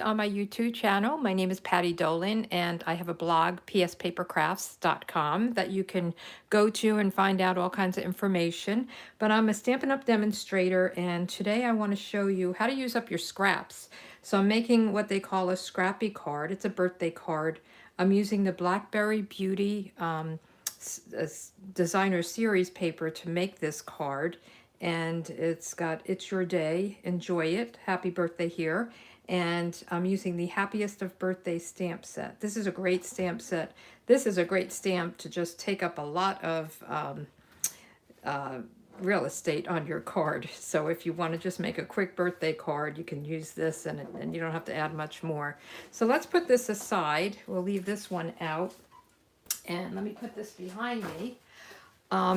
On my YouTube channel. My name is Patty Dolan, and I have a blog, pspapercrafts.com, that you can go to and find out all kinds of information. But I'm a Stampin' Up! Demonstrator, and today I want to show you how to use up your scraps. So I'm making what they call a Scrappy Card. It's a birthday card. I'm using the Blackberry Beauty Designer Series paper to make this card. And it's got It's Your Day, enjoy it, happy birthday here. And I'm using the Happiest of Birthday stamp set. This is a great stamp set. This is a great stamp to just take up a lot of real estate on your card. So if you want to just make a quick birthday card, you can use this and you don't have to add much more. So let's put this aside. We'll leave this one out. And let me put this behind me.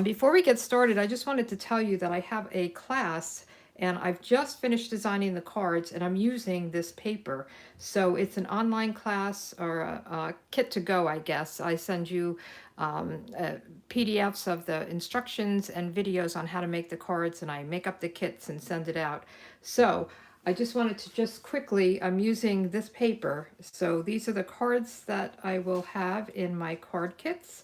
Before we get started, I just wanted to tell you that I have a class and I've just finished designing the cards and I'm using this paper. So it's an online class or a kit to go, I guess. I send you PDFs of the instructions and videos on how to make the cards, and I make up the kits and send it out. So I just wanted to just quickly, I'm using this paper. So these are the cards that I will have in my card kits.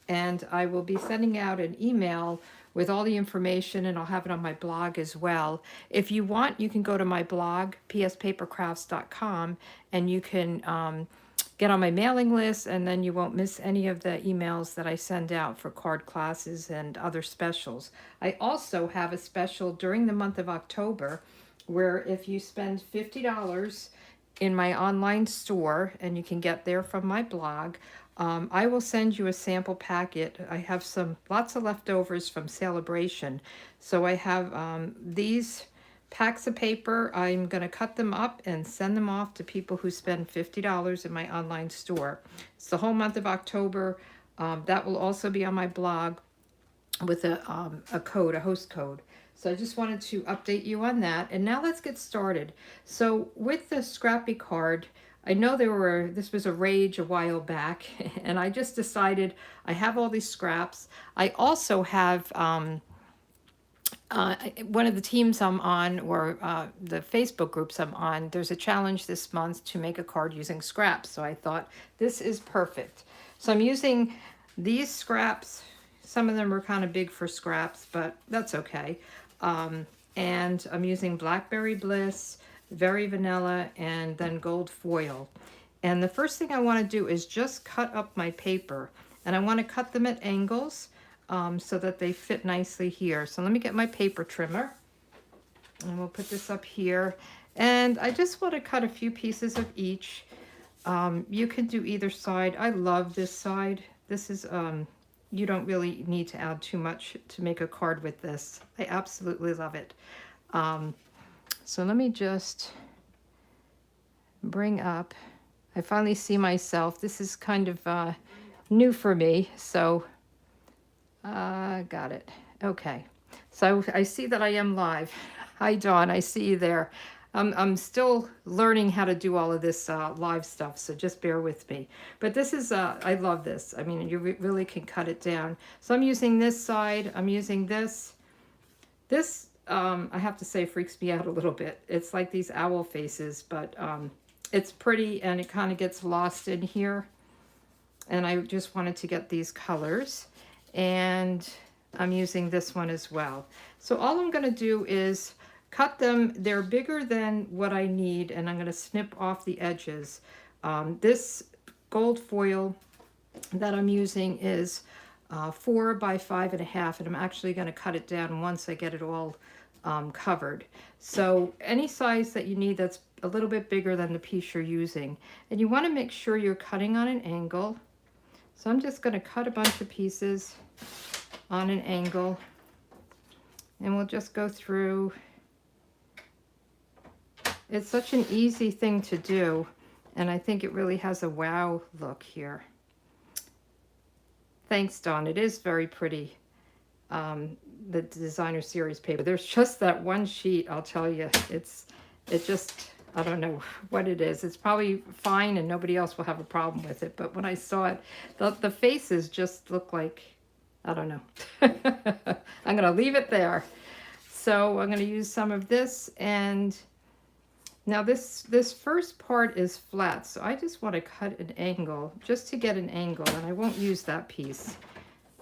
And I will be sending out an email with all the information, and I'll have it on my blog as well. If you want, you can go to my blog, pspapercrafts.com, and you can get on my mailing list, and then you won't miss any of the emails that I send out for card classes and other specials. I also have a special during the month of October where if you spend $50 in my online store, and you can get there from my blog, I will send you a sample packet. I have lots of leftovers from Celebration. So I have these packs of paper. I'm going to cut them up and send them off to people who spend $50 in my online store. It's the whole month of October. That will also be on my blog with a code, a host code. So I just wanted to update you on that. And now let's get started. So with the Scrappy Card, I know this was a rage a while back, and I just decided I have all these scraps. I also have one of the teams I'm on, or the Facebook groups I'm on, there's a challenge this month to make a card using scraps. So I thought this is perfect. So I'm using these scraps. Some of them are kind of big for scraps, but that's okay. And I'm using Blackberry Bliss, Very Vanilla, and then gold foil. And the first thing I want to do is just cut up my paper. And I want to cut them at angles so that they fit nicely here. So let me get my paper trimmer. And we'll put this up here. And I just want to cut a few pieces of each. You can do either side. I love this side. This is... you don't really need to add too much to make a card with this. I absolutely love it. So let me just bring up, I finally see myself. This is kind of new for me, so got it. Okay, so I see that I am live. Hi, Dawn, I see you there. I'm still learning how to do all of this live stuff, so just bear with me. But this is, I love this. I mean, you really can cut it down. So I'm using this side. I'm using this. This, I have to say, freaks me out a little bit. It's like these owl faces, but it's pretty, and it kind of gets lost in here. And I just wanted to get these colors. And I'm using this one as well. So all I'm going to do is cut them. They're bigger than what I need, and I'm going to snip off the edges. This gold foil that I'm using is 4 by 5.5, and I'm actually going to cut it down once I get it all covered. So any size that you need that's a little bit bigger than the piece you're using. And you want to make sure you're cutting on an angle. So I'm just going to cut a bunch of pieces on an angle, and we'll just go through. It's such an easy thing to do, and I think it really has a wow look here. Thanks, Dawn. It is very pretty, the designer series paper. There's just that one sheet, I'll tell you. It just, I don't know what it is. It's probably fine and nobody else will have a problem with it, but when I saw it, the faces just look like, I don't know. I'm going to leave it there. So I'm going to use some of this, and Now this first part is flat, so I just want to cut an angle just to get an angle, and I won't use that piece.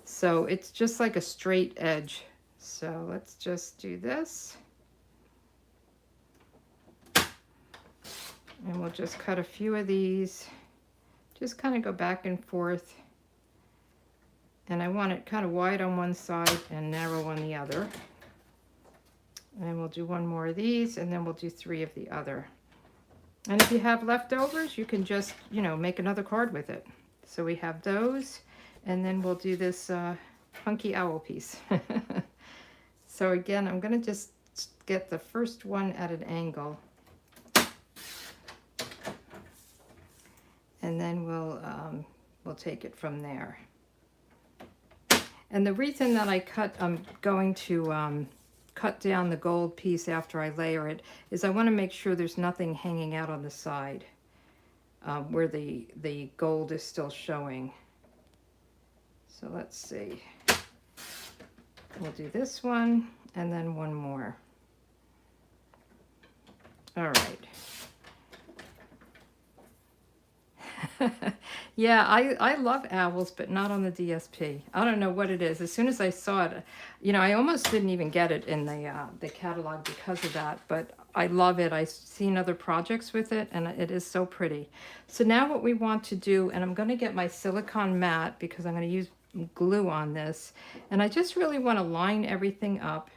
So it's just like a straight edge. So let's just do this. And we'll just cut a few of these. Just kind of go back and forth. And I want it kind of wide on one side and narrow on the other. And we'll do one more of these, and then we'll do 3 of the other. And if you have leftovers, you can just, you know, make another card with it. So we have those, and then we'll do this funky owl piece. So again, I'm going to just get the first one at an angle. And then we'll take it from there. And the reason that I'm going to cut down the gold piece after I layer it is I want to make sure there's nothing hanging out on the side where the gold is still showing. So let's see. We'll do this one and then one more. All right. Yeah, I love owls, but not on the DSP. I don't know what it is. As soon as I saw it, you know, I almost didn't even get it in the catalog because of that, but I love it. I've seen other projects with it, and it is so pretty. So now what we want to do, and I'm going to get my silicone mat because I'm going to use glue on this, and I just really want to line everything up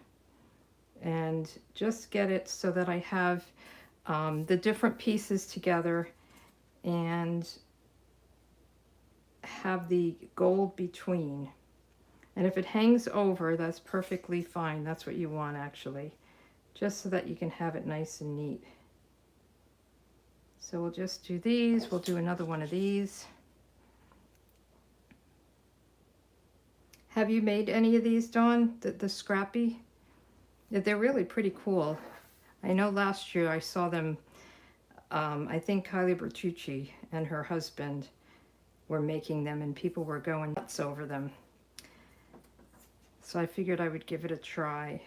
and just get it so that I have the different pieces together and have the gold between. And if it hangs over, that's perfectly fine. That's what you want, actually, just so that you can have it nice and neat. So we'll just do these. We'll do another one of these. Have you made any of these, Dawn? The Scrappy? Yeah, they're really pretty cool. I know last year I saw them, I think Kylie Bertucci and her husband were making them, and people were going nuts over them. So I figured I would give it a try.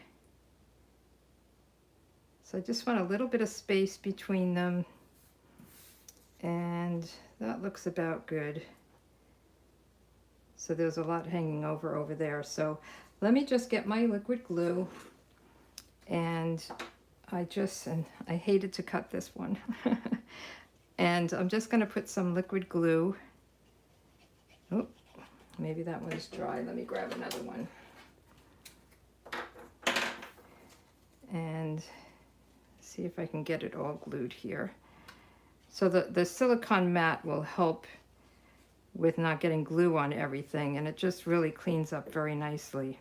So I just want a little bit of space between them, and that looks about good. So there's a lot hanging over there. So let me just get my liquid glue, and I hated to cut this one. And I'm just going to put some liquid glue. Oh, maybe that one's dry. Let me grab another one. And see if I can get it all glued here. So the silicone mat will help with not getting glue on everything, and it just really cleans up very nicely.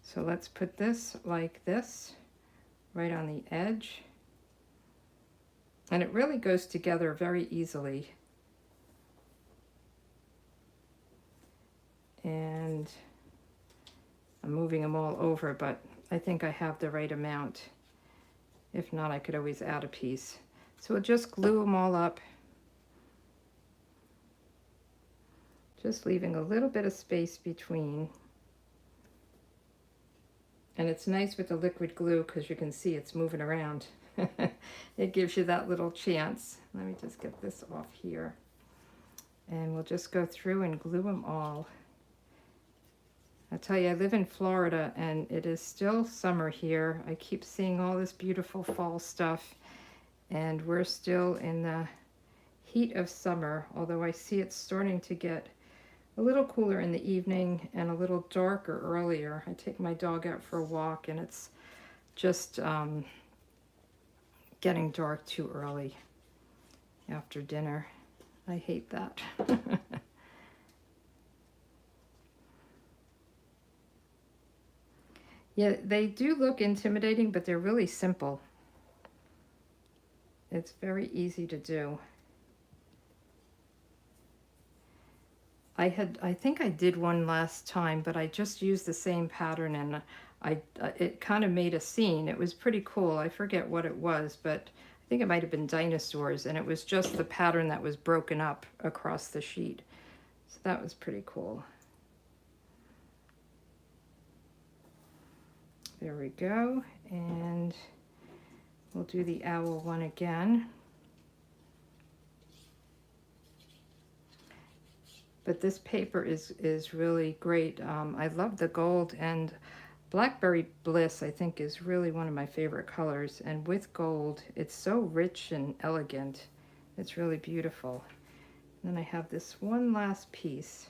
So let's put this like this, right on the edge. And it really goes together very easily. And I'm moving them all over, but I think I have the right amount. If not, I could always add a piece. So we'll just glue them all up. Just leaving a little bit of space between. And it's nice with the liquid glue because you can see it's moving around. It gives you that little chance. Let me just get this off here. And we'll just go through and glue them all. I tell you, I live in Florida and it is still summer here. I keep seeing all this beautiful fall stuff, and we're still in the heat of summer, although I see it's starting to get a little cooler in the evening and a little darker earlier. I take my dog out for a walk and it's just getting dark too early after dinner. I hate that. Yeah, they do look intimidating, but they're really simple. It's very easy to do. I think I did one last time, but I just used the same pattern, and it kind of made a scene. It was pretty cool. I forget what it was, but I think it might have been dinosaurs, and it was just the pattern that was broken up across the sheet. So that was pretty cool. There we go, and We'll do the owl one again. But this paper is really great. I love the gold, and Blackberry Bliss I think is really one of my favorite colors, and with gold it's so rich and elegant. It's really beautiful. And then I have this one last piece.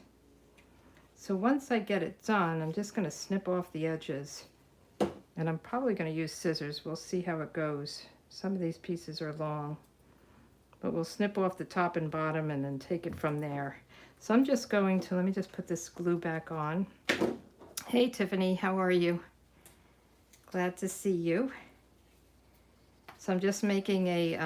So once I get it done, I'm just going to snip off the edges, and I'm probably going to use scissors. We'll see how it goes. Some of these pieces are long, but we'll snip off the top and bottom and then take it from there. So I'm just going to, let me just put this glue back on. Hey Tiffany, how are you? Glad to see you. So I'm just making a,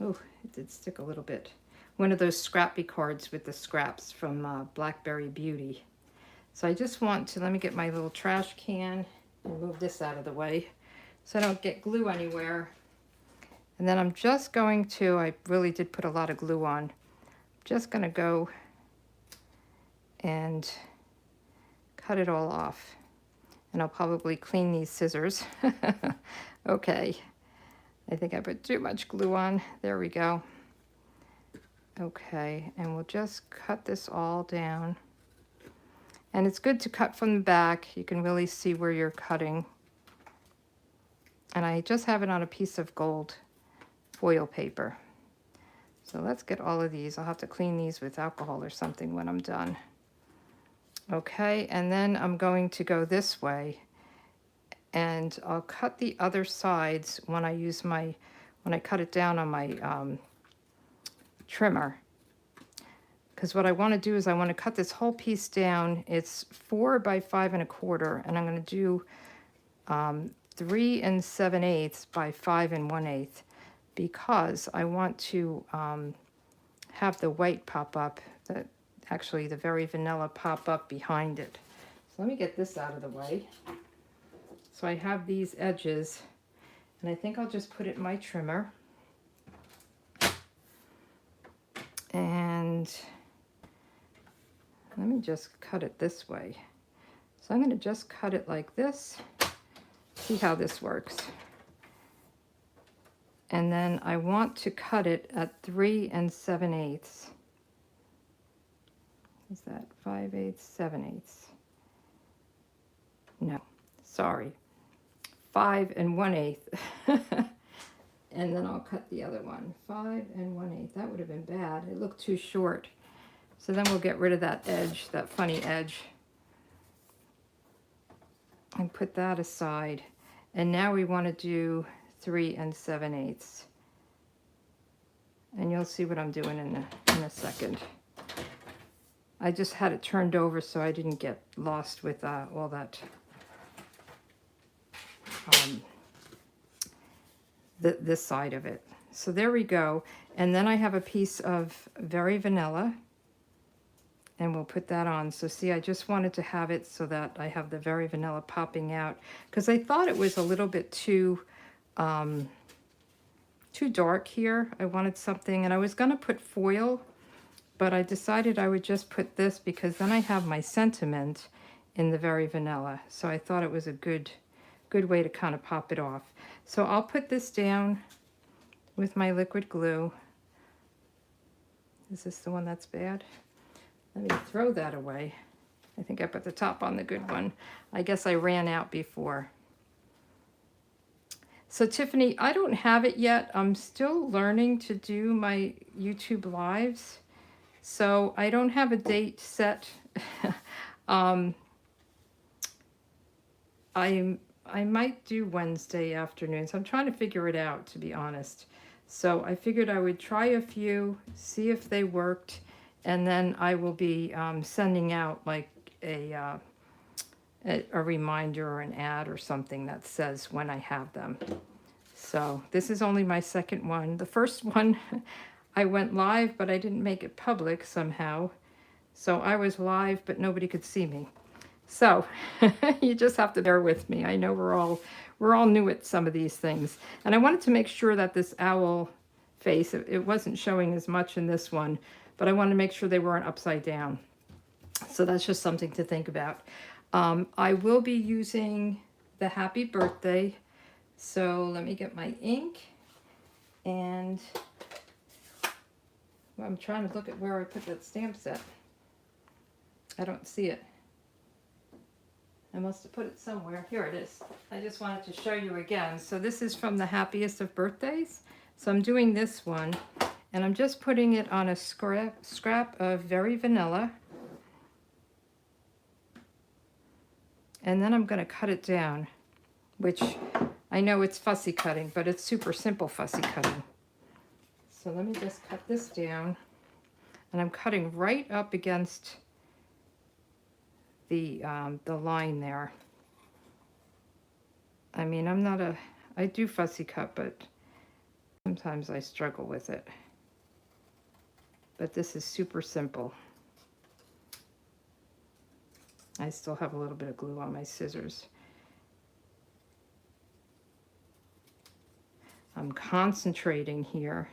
oh, it did stick a little bit. One of those scrappy cards with the scraps from Blackberry Beauty. So I just want to, let me get my little trash can and move this out of the way so I don't get glue anywhere. And then I'm just going to, I really did put a lot of glue on. I'm just going to go and cut it all off. And I'll probably clean these scissors. Okay. I think I put too much glue on. There we go. Okay, and we'll just cut this all down. And it's good to cut from the back. You can really see where you're cutting. And I just have it on a piece of gold foil paper. So let's get all of these. I'll have to clean these with alcohol or something when I'm done. Okay, and then I'm going to go this way, and I'll cut the other sides when I use my, when I cut it down on my trimmer. Because what I want to do is I want to cut this whole piece down. It's 4 by 5 1/4, and I'm going to do 3 7/8 by 5 1/8, because I want to have the white pop up, actually the very vanilla pop up behind it. So let me get this out of the way. So I have these edges, and I think I'll just put it in my trimmer. And let me just cut it this way. So I'm going to just cut it like this. See how this works. And then I want to cut it at 3 7/8. Is that 5/8, 7/8? No, sorry. 5 1/8. And then I'll cut the other one. 5 1/8. That would have been bad. It looked too short. So then we'll get rid of that edge, that funny edge. And put that aside. And now we want to do 3 7/8. And you'll see what I'm doing in a second. I just had it turned over so I didn't get lost with all that this side of it. So there we go. And then I have a piece of Very Vanilla, and we'll put that on. So see, I just wanted to have it so that I have the Very Vanilla popping out, because I thought it was a little bit too dark here. I wanted something, and I was going to put foil, but I decided I would just put this because then I have my sentiment in the Very Vanilla. So I thought it was a good way to kind of pop it off. So I'll put this down with my liquid glue. Is this the one that's bad? Let me throw that away. I think I put the top on the good one. I guess I ran out before. So Tiffany, I don't have it yet. I'm still learning to do my YouTube lives. So I don't have a date set. I might do Wednesday afternoons. I'm trying to figure it out, to be honest. So I figured I would try a few, see if they worked, and then I will be sending out like a reminder or an ad or something that says when I have them. So this is only my second one. The first one, I went live, but I didn't make it public somehow. So I was live, but nobody could see me. So you just have to bear with me. I know we're all new at some of these things. And I wanted to make sure that this owl face, it wasn't showing as much in this one, but I wanted to make sure they weren't upside down. So that's just something to think about. I will be using the happy birthday. So let me get my ink, and well, I'm trying to look at where I put that stamp set. I don't see it. I must have put it somewhere. Here it is. I just wanted to show you again. So this is from the Happiest of Birthdays. So I'm doing this one, and I'm just putting it on a scrap of Very Vanilla. And then I'm going to cut it down, which I know it's fussy cutting, but it's super simple fussy cutting. So let me just cut this down, and I'm cutting right up against the line there. I mean, I do fussy cut, but sometimes I struggle with it. But this is super simple. I still have a little bit of glue on my scissors. I'm concentrating here.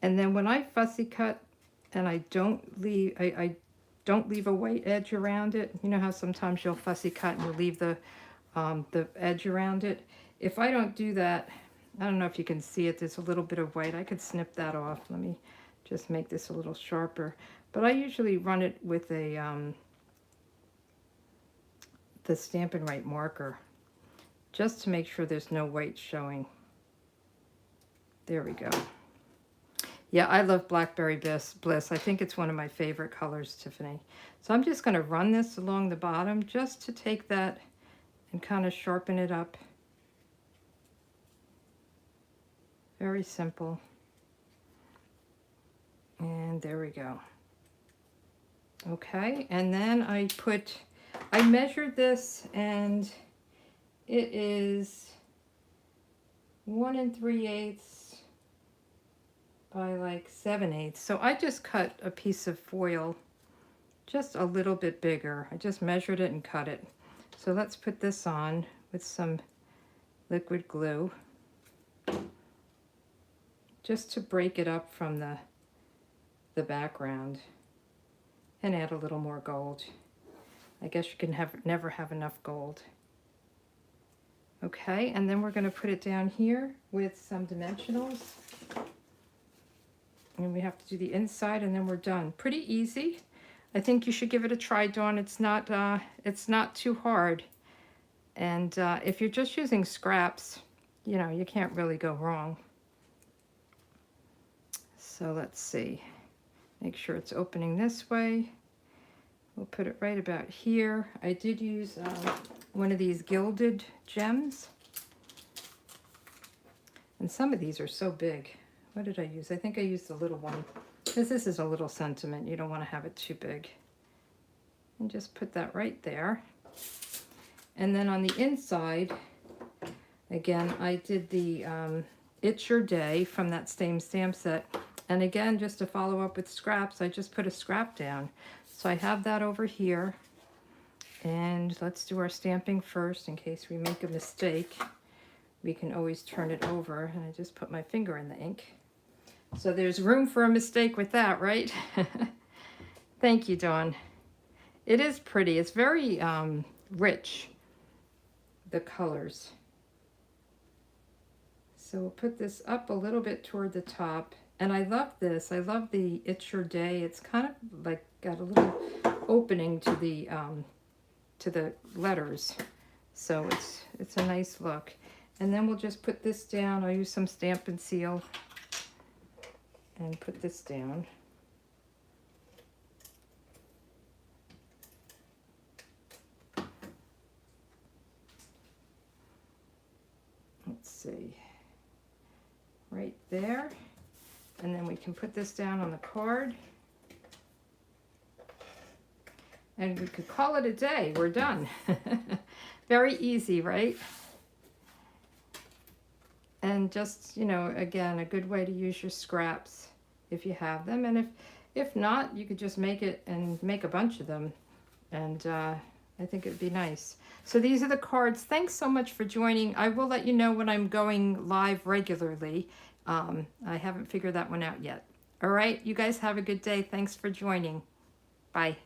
And then when I fussy cut and I don't leave, I don't leave a white edge around it. You know how sometimes you'll fussy cut and you'll leave the edge around it? If I don't do that, I don't know if you can see it, there's a little bit of white. I could snip that off. Let me just make this a little sharper. But I usually run it with a the Stampin' Right marker, just to make sure there's no white showing. There we go. Yeah, I love Blackberry Bliss. I think it's one of my favorite colors, Tiffany. So I'm just going to run this along the bottom just to take that and kind of sharpen it up. Very simple. And there we go. Okay, and then I measured this, and it is 1 3/8 by like 7/8. So I just cut a piece of foil just a little bit bigger. I just measured it and cut it. So let's put this on with some liquid glue, just to break it up from the background, and add a little more gold. I guess you can never have enough gold. Okay, and then we're going to put it down here with some dimensionals. And we have to do the inside, and then we're done. Pretty easy. I think you should give it a try, Dawn. It's not too hard. And if you're just using scraps, you know, you can't really go wrong. So let's see. Make sure it's opening this way. We'll put it right about here. I did use one of these gilded gems. And some of these are so big. What did I use? I think I used the little one, because this is a little sentiment. You don't want to have it too big. And just put that right there. And then on the inside, again, I did the It's Your Day from that same stamp set. And again, just to follow up with scraps, I just put a scrap down. So I have that over here. And let's do our stamping first in case we make a mistake. We can always turn it over. And I just put my finger in the ink. So there's room for a mistake with that, right? Thank you, Dawn. It is pretty. It's very rich, the colors. So we'll put this up a little bit toward the top. And I love this. I love the It's Your Day. It's kind of like got a little opening to the letters. So it's a nice look. And then we'll just put this down. I'll use some Stampin' Seal and put this down. Let's see. Right there. And then we can put this down on the card. And we could call it a day. We're done. Very easy, right? And just, you know, again, a good way to use your scraps if you have them. And if not, you could just make it and make a bunch of them. And I think it'd be nice. So these are the cards. Thanks so much for joining. I will let you know when I'm going live regularly. I haven't figured that one out yet. All right, you guys have a good day. Thanks for joining. Bye.